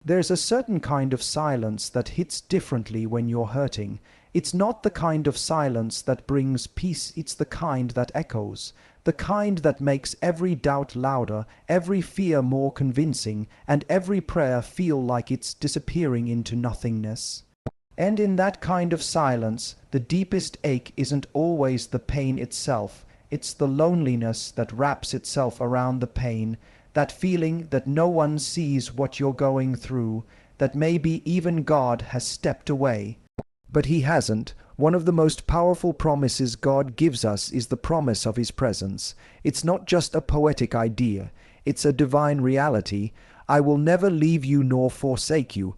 There's a certain kind of silence that hits differently when you're hurting. It's not the kind of silence that brings peace, it's the kind that echoes. The kind that makes every doubt louder, every fear more convincing, and every prayer feel like it's disappearing into nothingness. And in that kind of silence, the deepest ache isn't always the pain itself. It's the loneliness that wraps itself around the pain, that feeling that no one sees what you're going through, that maybe even God has stepped away. But he hasn't. One of the most powerful promises God gives us is the promise of his presence. It's not just a poetic idea. It's a divine reality. I will never leave you nor forsake you.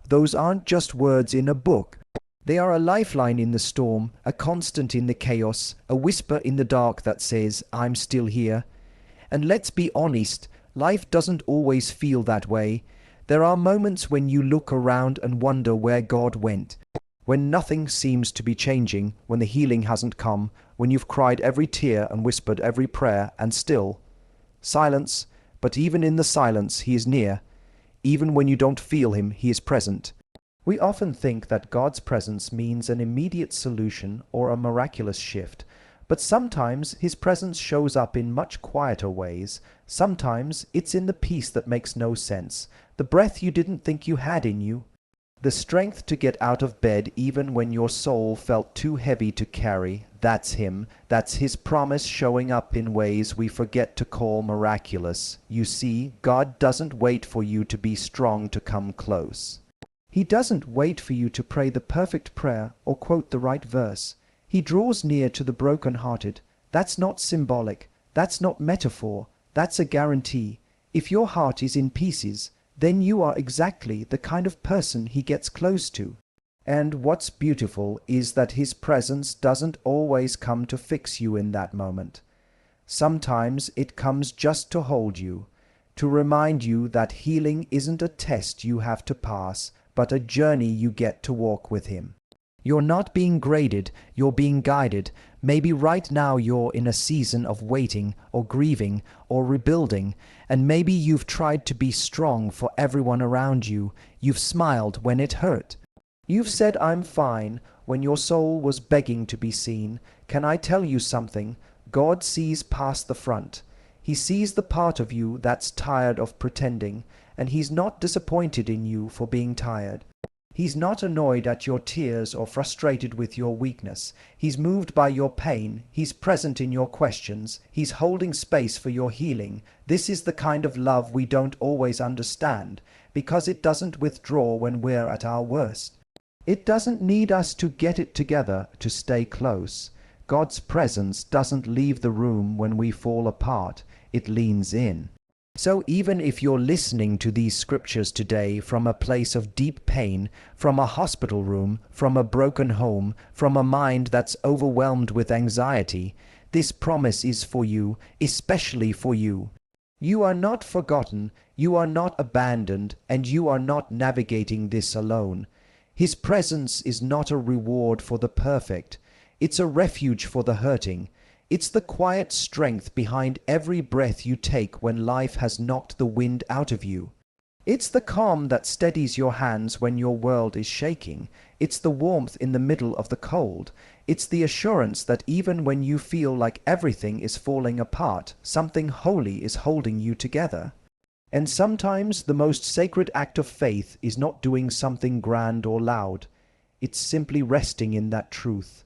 Those aren't just words in a book. They are a lifeline in the storm, a constant in the chaos, a whisper in the dark that says, I'm still here. And let's be honest, life doesn't always feel that way. There are moments when you look around and wonder where God went. When nothing seems to be changing, when the healing hasn't come, when you've cried every tear and whispered every prayer, and still silence. But even in the silence, he is near. Even when you don't feel him, he is present. We often think that God's presence means an immediate solution or a miraculous shift, but sometimes his presence shows up in much quieter ways. Sometimes it's in the peace that makes no sense, the breath you didn't think you had in you, the strength to get out of bed even when your soul felt too heavy to carry. That's him. That's his promise showing up in ways we forget to call miraculous. You see, God doesn't wait for you to be strong to come close. He doesn't wait for you to pray the perfect prayer or quote the right verse. He draws near to the broken-hearted. That's not symbolic. That's not metaphor. That's a guarantee. If your heart is in pieces, then you are exactly the kind of person he gets close to. And what's beautiful is that his presence doesn't always come to fix you in that moment. Sometimes it comes just to hold you, to remind you that healing isn't a test you have to pass, but a journey you get to walk with him. You're not being graded, you're being guided. Maybe right now you're in a season of waiting or grieving or rebuilding, and maybe you've tried to be strong for everyone around you. You've smiled when it hurt. You've said, I'm fine, when your soul was begging to be seen. Can I tell you something? God sees past the front. He sees the part of you that's tired of pretending, and he's not disappointed in you for being tired. He's not annoyed at your tears or frustrated with your weakness. He's moved by your pain. He's present in your questions. He's holding space for your healing. This is the kind of love we don't always understand, because it doesn't withdraw when we're at our worst. It doesn't need us to get it together to stay close. God's presence doesn't leave the room when we fall apart. It leans in. So even if you're listening to these scriptures today from a place of deep pain, from a hospital room, from a broken home, from a mind that's overwhelmed with anxiety, this promise is for you, especially for you. You are not forgotten, you are not abandoned, and you are not navigating this alone. His presence is not a reward for the perfect. It's a refuge for the hurting. It's the quiet strength behind every breath you take when life has knocked the wind out of you. It's the calm that steadies your hands when your world is shaking. It's the warmth in the middle of the cold. It's the assurance that even when you feel like everything is falling apart, something holy is holding you together. And sometimes the most sacred act of faith is not doing something grand or loud. It's simply resting in that truth.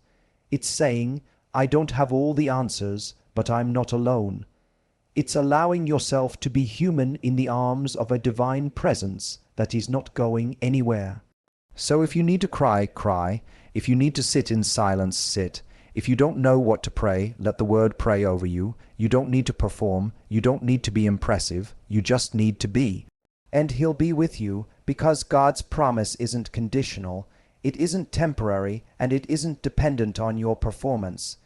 It's saying, I don't have all the answers, but I'm not alone. It's allowing yourself to be human in the arms of a divine presence that is not going anywhere. So if you need to cry, cry. If you need to sit in silence, sit. If you don't know what to pray, let the word pray over you. You don't need to perform. You don't need to be impressive. You just need to be. And he'll be with you, because God's promise isn't conditional. It isn't temporary, and it isn't dependent on your performance.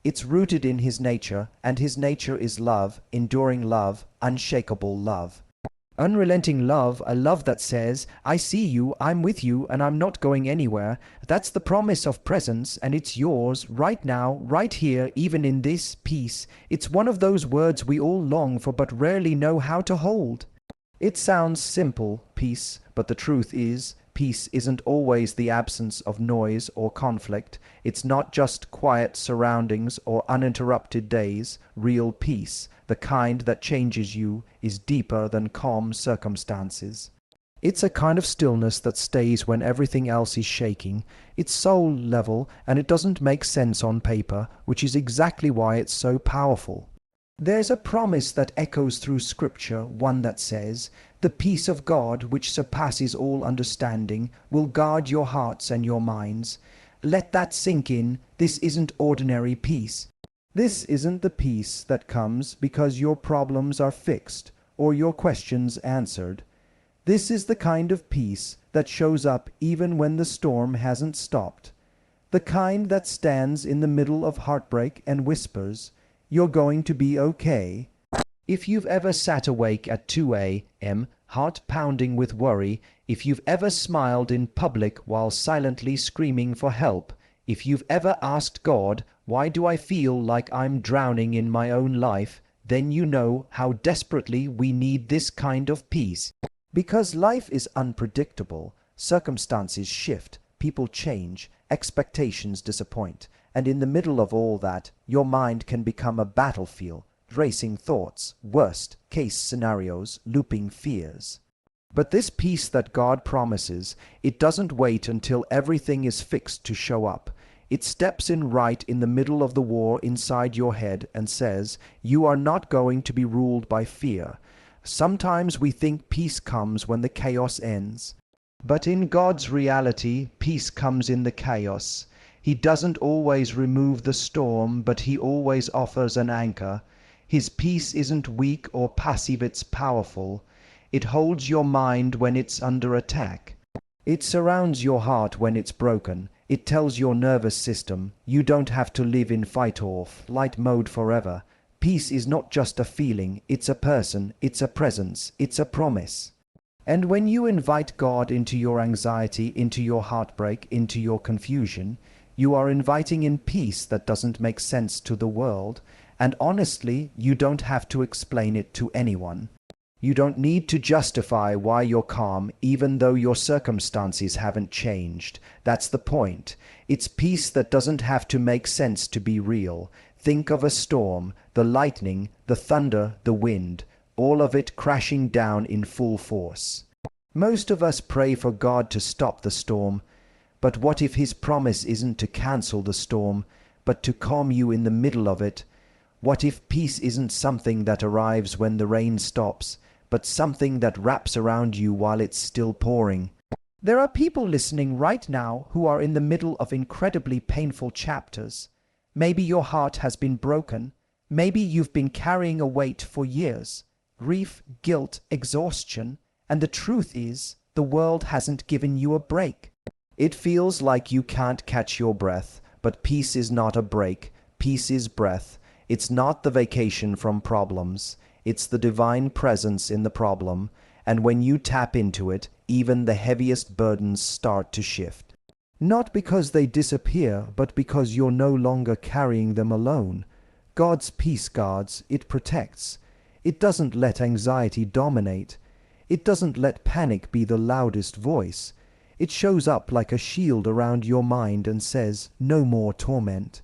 It's rooted in his nature, and his nature is love, enduring love, unshakable love. Unrelenting love, a love that says, I see you, I'm with you, and I'm not going anywhere. That's the promise of presence, and it's yours, right now, right here, even in this peace. It's one of those words we all long for but rarely know how to hold. It sounds simple, peace, but the truth is, peace isn't always the absence of noise or conflict. It's not just quiet surroundings or uninterrupted days. Real peace, the kind that changes you, is deeper than calm circumstances. It's a kind of stillness that stays when everything else is shaking. It's soul level, and it doesn't make sense on paper, which is exactly why it's so powerful. There's a promise that echoes through Scripture, one that says, "The peace of God, which surpasses all understanding, will guard your hearts and your minds." Let that sink in. This isn't ordinary peace. This isn't the peace that comes because your problems are fixed or your questions answered. This is the kind of peace that shows up even when the storm hasn't stopped. The kind that stands in the middle of heartbreak and whispers, "You're going to be okay." If you've ever sat awake at 2 a.m., heart pounding with worry, if you've ever smiled in public while silently screaming for help, if you've ever asked God, "Why do I feel like I'm drowning in my own life?" then you know how desperately we need this kind of peace. Because life is unpredictable, circumstances shift, people change, expectations disappoint, and in the middle of all that, your mind can become a battlefield, racing thoughts, worst-case scenarios, looping fears. But this peace that God promises, it doesn't wait until everything is fixed to show up. It steps in right in the middle of the war inside your head and says, "You are not going to be ruled by fear." Sometimes we think peace comes when the chaos ends. But in God's reality, peace comes in the chaos. He doesn't always remove the storm, but he always offers an anchor. His peace isn't weak or passive, it's powerful. It holds your mind when it's under attack. It surrounds your heart when it's broken. It tells your nervous system, you don't have to live in fight or flight mode forever. Peace is not just a feeling, it's a person, it's a presence, it's a promise. And when you invite God into your anxiety, into your heartbreak, into your confusion, you are inviting in peace that doesn't make sense to the world, and honestly, you don't have to explain it to anyone. You don't need to justify why you're calm, even though your circumstances haven't changed. That's the point. It's peace that doesn't have to make sense to be real. Think of a storm, the lightning, the thunder, the wind, all of it crashing down in full force. Most of us pray for God to stop the storm, but what if his promise isn't to cancel the storm, but to calm you in the middle of it? What if peace isn't something that arrives when the rain stops, but something that wraps around you while it's still pouring? There are people listening right now who are in the middle of incredibly painful chapters. Maybe your heart has been broken. Maybe you've been carrying a weight for years. Grief, guilt, exhaustion. And the truth is, the world hasn't given you a break. It feels like you can't catch your breath, but peace is not a break. Peace is breath. It's not the vacation from problems. It's the divine presence in the problem. And when you tap into it, even the heaviest burdens start to shift. Not because they disappear, but because you're no longer carrying them alone. God's peace guards, it protects. It doesn't let anxiety dominate. It doesn't let panic be the loudest voice. It shows up like a shield around your mind and says, "No more torment."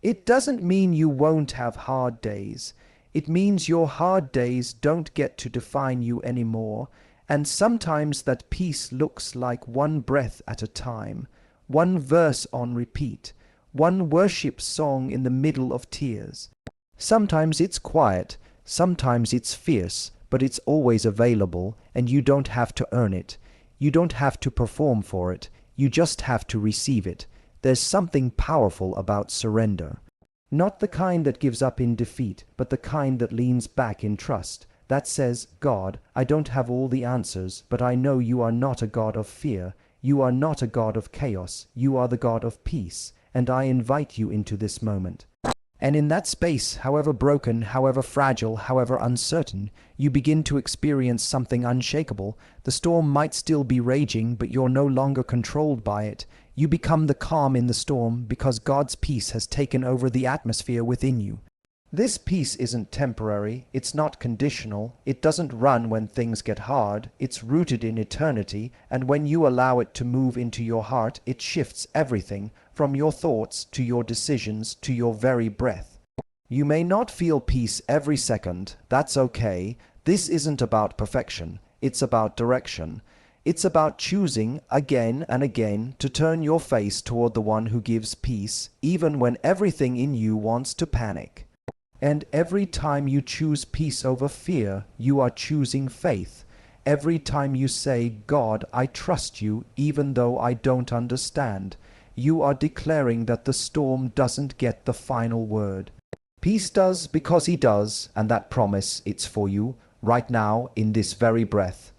It doesn't mean you won't have hard days. It means your hard days don't get to define you anymore, and sometimes that peace looks like one breath at a time. One verse on repeat, one worship song in the middle of tears. Sometimes it's quiet, sometimes it's fierce, but it's always available, and you don't have to earn it. You don't have to perform for it. You just have to receive it. There's something powerful about surrender. Not the kind that gives up in defeat, but the kind that leans back in trust. That says, "God, I don't have all the answers, but I know you are not a God of fear. You are not a God of chaos. You are the God of peace, and I invite you into this moment." And in that space, however broken, however fragile, however uncertain, you begin to experience something unshakable. The storm might still be raging, but you're no longer controlled by it. You become the calm in the storm because God's peace has taken over the atmosphere within you. This peace isn't temporary, it's not conditional, it doesn't run when things get hard, it's rooted in eternity, and when you allow it to move into your heart, it shifts everything, from your thoughts to your decisions to your very breath. You may not feel peace every second, that's okay. This isn't about perfection, it's about direction. It's about choosing again and again to turn your face toward the one who gives peace, even when everything in you wants to panic. And every time you choose peace over fear, you are choosing faith. Every time you say, God, I trust you, even though I don't understand, you are declaring that the storm doesn't get the final word. Peace does because he does, and that promise, it's for you, right now, in this very breath.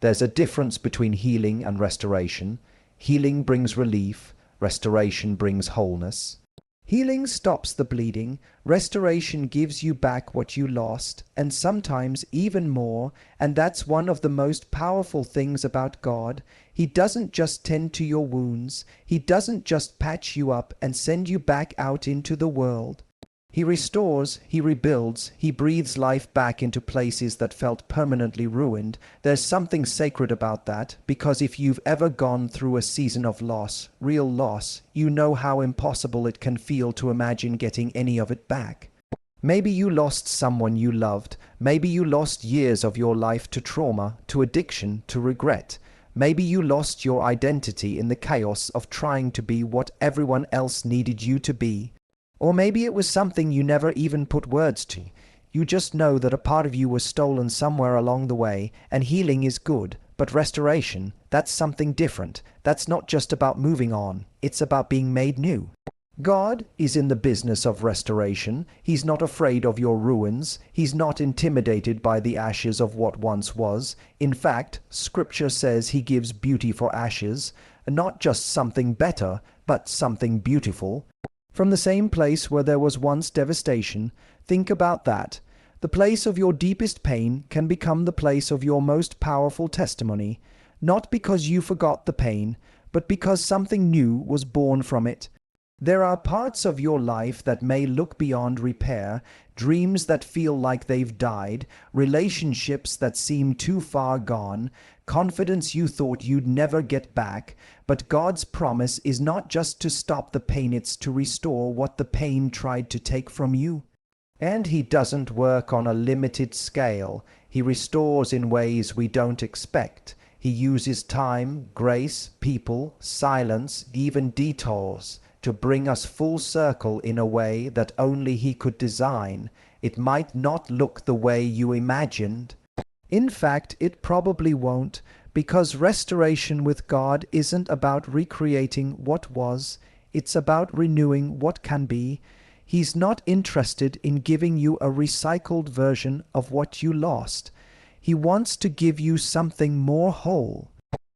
There's a difference between healing and restoration. Healing brings relief, restoration brings wholeness. Healing stops the bleeding, restoration gives you back what you lost, and sometimes even more, and that's one of the most powerful things about God. He doesn't just tend to your wounds, he doesn't just patch you up and send you back out into the world. He restores, he rebuilds, he breathes life back into places that felt permanently ruined. There's something sacred about that, because if you've ever gone through a season of loss, real loss, you know how impossible it can feel to imagine getting any of it back. Maybe you lost someone you loved. Maybe you lost years of your life to trauma, to addiction, to regret. Maybe you lost your identity in the chaos of trying to be what everyone else needed you to be. Or maybe it was something you never even put words to. You just know that a part of you was stolen somewhere along the way, and healing is good, but restoration, that's something different. That's not just about moving on, it's about being made new. God is in the business of restoration. He's not afraid of your ruins. He's not intimidated by the ashes of what once was. In fact, Scripture says he gives beauty for ashes, and not just something better, but something beautiful. From the same place where there was once devastation, think about that. The place of your deepest pain can become the place of your most powerful testimony, not because you forgot the pain, but because something new was born from it. There are parts of your life that may look beyond repair, dreams that feel like they've died, relationships that seem too far gone, confidence you thought you'd never get back. But God's promise is not just to stop the pain, it's to restore what the pain tried to take from you. And he doesn't work on a limited scale. He restores in ways we don't expect. He uses time, grace, people, silence, even detours, to bring us full circle in a way that only he could design. It might not look the way you imagined. In fact, it probably won't, because restoration with God isn't about recreating what was, it's about renewing what can be. He's not interested in giving you a recycled version of what you lost. He wants to give you something more whole,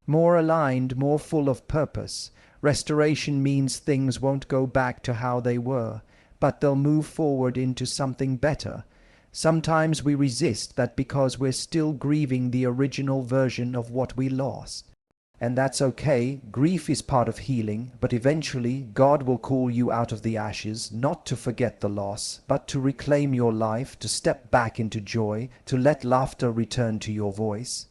more aligned, more full of purpose. Restoration means things won't go back to how they were, but they'll move forward into something better. Sometimes we resist that because we're still grieving the original version of what we lost. And that's okay. Grief is part of healing, but eventually God will call you out of the ashes, not to forget the loss, but to reclaim your life, to step back into joy, to let laughter return to your voice,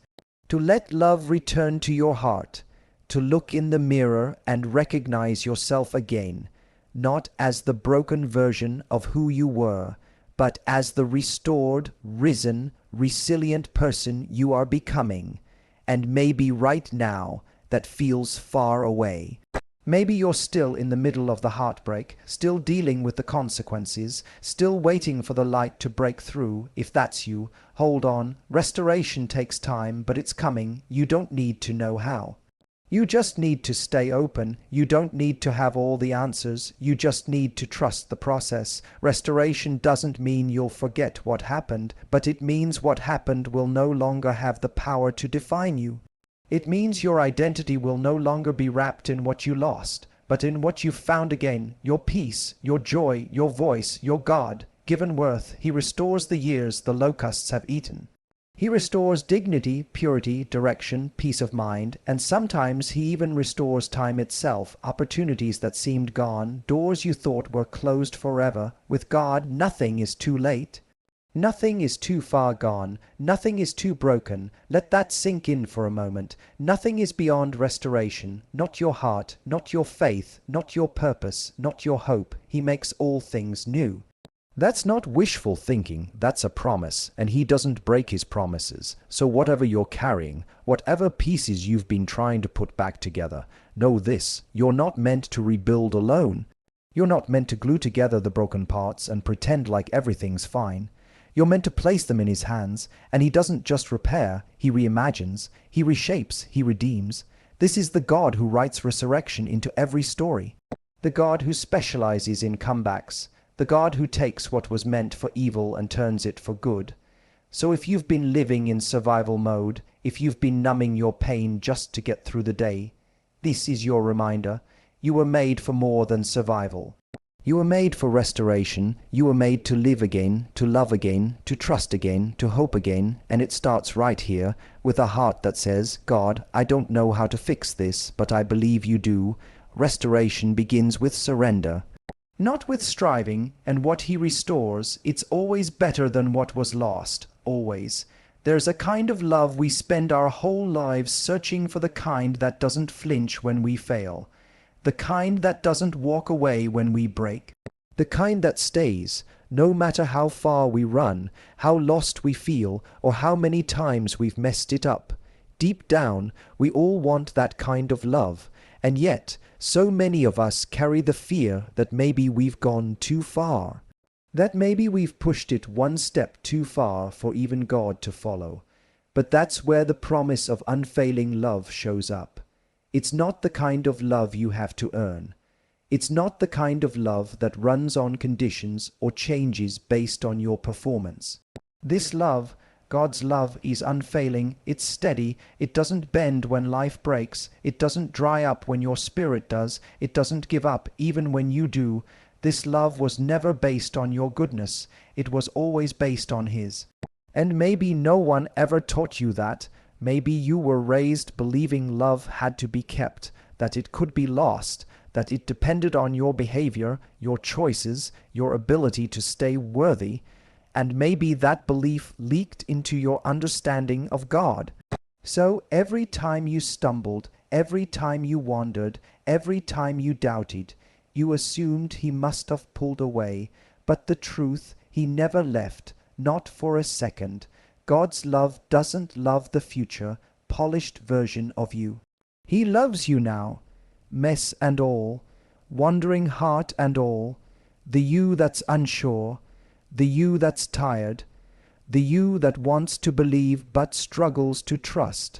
to let love return to your heart, to look in the mirror and recognize yourself again, not as the broken version of who you were, but as the restored, risen, resilient person you are becoming. And maybe right now that feels far away. Maybe you're still in the middle of the heartbreak, still dealing with the consequences, still waiting for the light to break through. If that's you, hold on. Restoration takes time, but it's coming. You don't need to know how. You just need to stay open. You don't need to have all the answers. You just need to trust the process. Restoration doesn't mean you'll forget what happened, but it means what happened will no longer have the power to define you. It means your identity will no longer be wrapped in what you lost, but in what you found again, your peace, your joy, your voice, your God, given worth. He restores the years the locusts have eaten. He restores dignity, purity, direction, peace of mind, and sometimes he even restores time itself, opportunities that seemed gone, doors you thought were closed forever. With God, nothing is too late. Nothing is too far gone. Nothing is too broken. Let that sink in for a moment. Nothing is beyond restoration. Not your heart, not your faith, not your purpose, not your hope. He makes all things new. That's not wishful thinking, that's a promise, and he doesn't break his promises. So whatever you're carrying, whatever pieces you've been trying to put back together, know this: you're not meant to rebuild alone. You're not meant to glue together the broken parts and pretend like everything's fine. You're meant to place them in his hands, and he doesn't just repair, he reimagines, he reshapes, he redeems. This is the God who writes resurrection into every story. The God who specializes in comebacks. The God who takes what was meant for evil and turns it for good. So if you've been living in survival mode, if you've been numbing your pain just to get through the day, this is your reminder. You were made for more than survival. You were made for restoration. You were made to live again, to love again, to trust again, to hope again, and it starts right here with a heart that says, God, I don't know how to fix this, but I believe you do. Restoration begins with surrender. Not with striving, and what he restores, it's always better than what was lost, always. There's a kind of love we spend our whole lives searching for, the kind that doesn't flinch when we fail, the kind that doesn't walk away when we break, the kind that stays, no matter how far we run, how lost we feel, or how many times we've messed it up. Deep down, we all want that kind of love, and yet so many of us carry the fear that maybe we've gone too far, that maybe we've pushed it one step too far for even God to follow. But that's where the promise of unfailing love shows up. It's not the kind of love you have to earn. It's not the kind of love that runs on conditions or changes based on your performance. This love, God's love, is unfailing, it's steady, it doesn't bend when life breaks, it doesn't dry up when your spirit does, it doesn't give up even when you do. This love was never based on your goodness, it was always based on his. And maybe no one ever taught you that. Maybe you were raised believing love had to be kept, that it could be lost, that it depended on your behavior, your choices, your ability to stay worthy. And maybe that belief leaked into your understanding of God. So every time you stumbled, every time you wandered, every time you doubted, you assumed he must have pulled away. But the truth, he never left, not for a second. God's love doesn't love the future, polished version of you. He loves you now, mess and all, wandering heart and all, the you that's unsure, the you that's tired, the you that wants to believe but struggles to trust.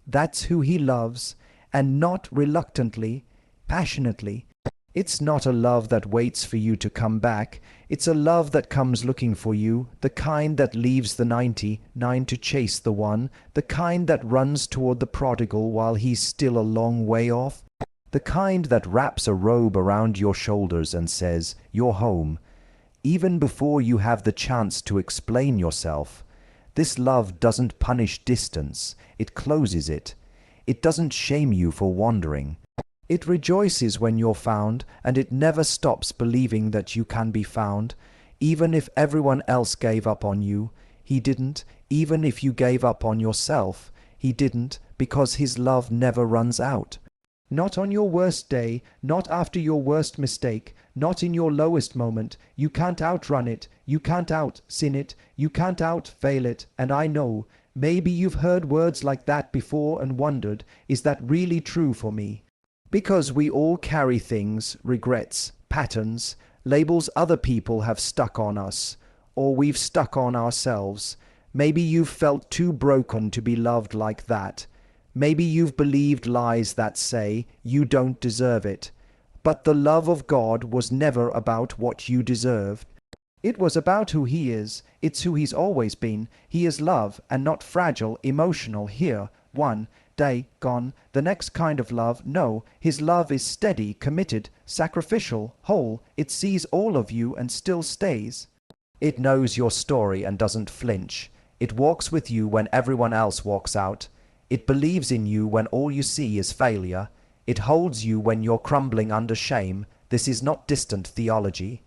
That's who he loves, and not reluctantly, passionately. It's not a love that waits for you to come back. It's a love that comes looking for you, the kind that leaves the 99 to chase the one, the kind that runs toward the prodigal while he's still a long way off, the kind that wraps a robe around your shoulders and says, "You're home," even before you have the chance to explain yourself. This love doesn't punish distance, it closes it. It doesn't shame you for wandering. It rejoices when you're found, and it never stops believing that you can be found. Even if everyone else gave up on you, he didn't. Even if you gave up on yourself, he didn't, because his love never runs out. Not on your worst day, not after your worst mistake, not in your lowest moment. You can't outrun it, you can't out-sin it, you can't out-fail it. And I know, maybe you've heard words like that before and wondered, is that really true for me? Because we all carry things, regrets, patterns, labels other people have stuck on us, or we've stuck on ourselves. Maybe you've felt too broken to be loved like that. Maybe you've believed lies that say you don't deserve it. But the love of God was never about what you deserved. It was about who he is. It's who he's always been. He is love, and not fragile, emotional, here, one day, gone, the next kind of love. No, his love is steady, committed, sacrificial, whole. It sees all of you and still stays. It knows your story and doesn't flinch. It walks with you when everyone else walks out. It believes in you when all you see is failure. It holds you when you're crumbling under shame. This is not distant theology.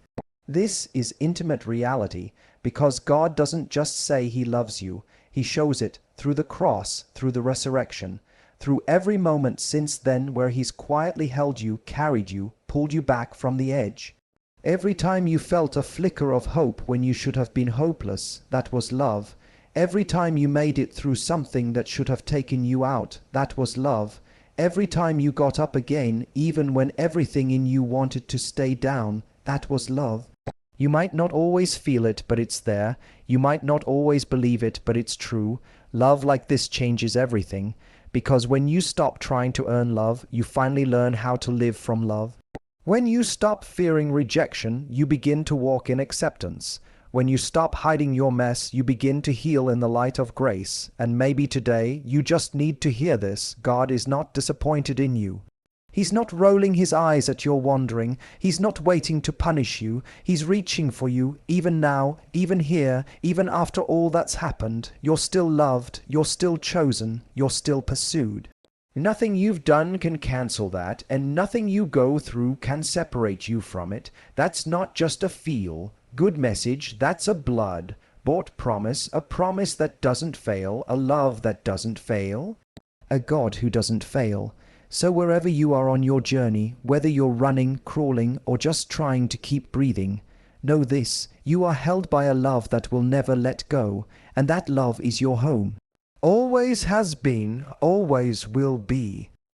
This is intimate reality, because God doesn't just say he loves you. He shows it through the cross, through the resurrection, through every moment since then where he's quietly held you, carried you, pulled you back from the edge. Every time you felt a flicker of hope when you should have been hopeless, that was love. Every time you made it through something that should have taken you out, that was love. Every time you got up again, even when everything in you wanted to stay down, that was love. You might not always feel it, but it's there. You might not always believe it, but it's true. Love like this changes everything, because when you stop trying to earn love, you finally learn how to live from love. When you stop fearing rejection, you begin to walk in acceptance. When you stop hiding your mess, you begin to heal in the light of grace. And maybe today, you just need to hear this. God is not disappointed in you. He's not rolling his eyes at your wandering. He's not waiting to punish you. He's reaching for you, even now, even here, even after all that's happened. You're still loved, you're still chosen, you're still pursued. Nothing you've done can cancel that, and nothing you go through can separate you from it. That's not just a feel. Good message, that's a blood-bought promise, a promise that doesn't fail, a love that doesn't fail, a God who doesn't fail. So wherever you are on your journey, whether you're running, crawling, or just trying to keep breathing, know this: you are held by a love that will never let go, and that love is your home. Always has been, always will be.